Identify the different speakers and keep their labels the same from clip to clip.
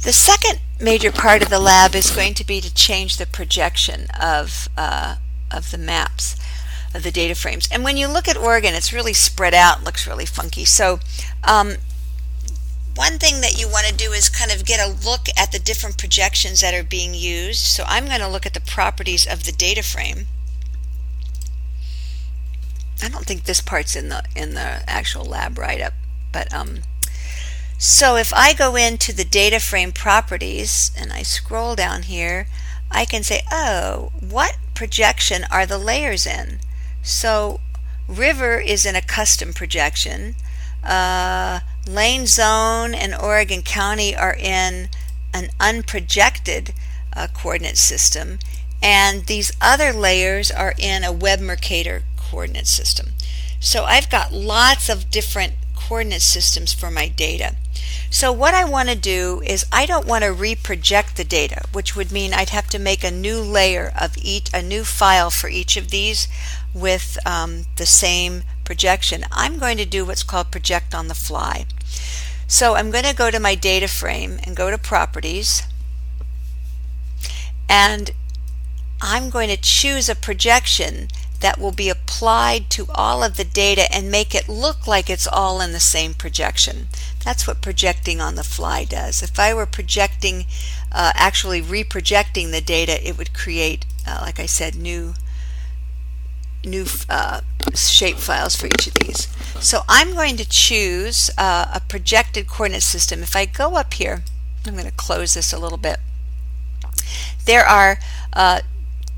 Speaker 1: The second major part of the lab is going to be to change the projection of the maps of the data frames. And when you look at Oregon, it's really spread out, looks really funky. So one thing that you want to do is kind of get a look at the different projections that are being used. So I'm going to look at the properties of the data frame. I don't think this part's in the actual lab write-up, but so if I go into the data frame properties and I scroll down here, I can say, oh, what projection are the layers in? So river is in a custom projection. Lane zone and Oregon County are in an unprojected coordinate system, and these other layers are in a Web-Mercator coordinate system. So I've got lots of different coordinate systems for my data. So what I want to do is I don't want to reproject the data, which would mean I'd have to make a new layer of a new file for each of these with the same projection. I'm going to do what's called project on the fly. So I'm going to go to my data frame and go to properties, and I'm going to choose a projection that will be applied to all of the data and make it look like it's all in the same projection. That's what projecting on the fly does. If I were projecting, actually reprojecting the data, it would create, like I said, new shape files for each of these. So I'm going to choose a projected coordinate system. If I go up here, I'm going to close this a little bit. There are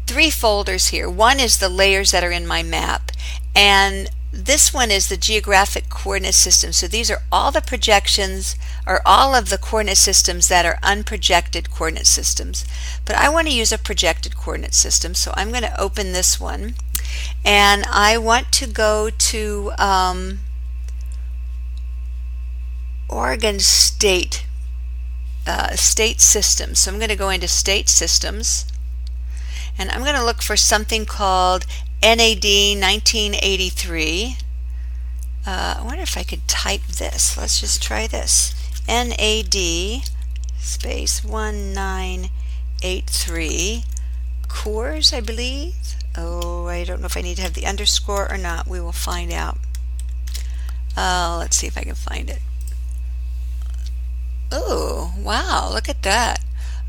Speaker 1: three folders here. One is the layers that are in my map, and this one is the geographic coordinate system. So these are all the projections, or all of the coordinate systems that are unprojected coordinate systems. But I want to use a projected coordinate system, so I'm going to open this one, and I want to go to Oregon State Systems. So I'm going to go into State Systems, and I'm going to look for something called NAD 1983. I wonder if I could type this. Let's just try this. NAD space 1983 cores, I believe. Oh, I don't know if I need to have the underscore or not. We will find out. Let's see if I can find it. Oh, wow, look at that.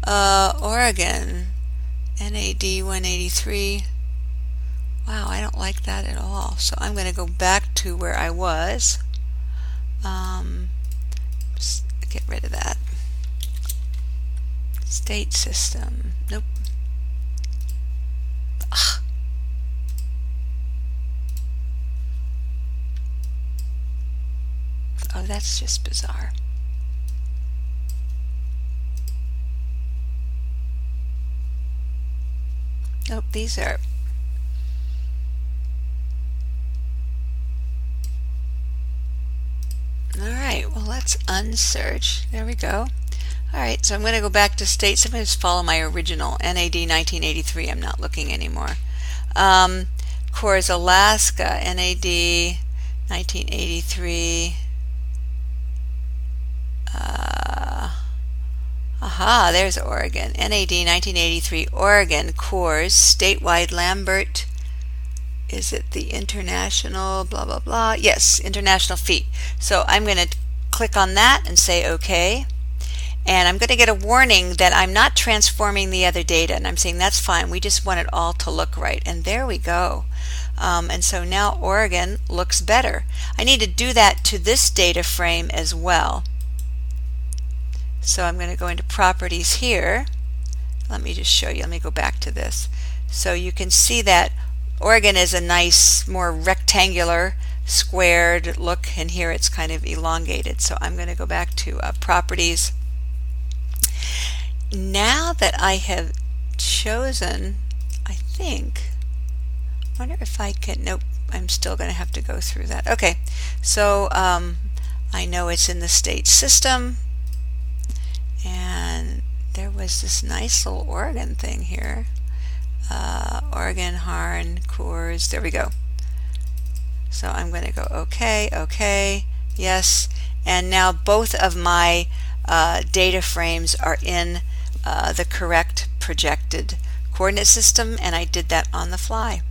Speaker 1: Oregon NAD 183. Wow, I don't like that at all. So I'm going to go back to where I was. Just get rid of that. State system. Nope. Ugh. Oh, that's just bizarre. Nope, these are... Alright, well, let's unsearch. There we go. Alright, so I'm going to go back to states. I'm going to just follow my original NAD 1983. I'm not looking anymore. Cores Alaska, NAD 1983. Aha, there's Oregon. NAD 1983, Oregon cores, statewide Lambert. Is it the international blah blah blah? Yes, international feet. So I'm going to click on that and say OK. And I'm going to get a warning that I'm not transforming the other data. And I'm saying that's fine. We just want it all to look right. And there we go. And so now Oregon looks better. I need to do that to this data frame as well. So I'm going to go into properties here. Let me just show you. Let me go back to this. So you can see that Oregon is a nice, more rectangular, squared look, and here it's kind of elongated. So I'm going to go back to properties. Now that I have chosen, I wonder if I can, nope, I'm still going to have to go through that. Okay, so I know it's in the state system, and there was this nice little Oregon thing here. Oregon, Harn, cores, there we go. So I'm going to go OK, OK, yes, and now both of my data frames are in the correct projected coordinate system, and I did that on the fly.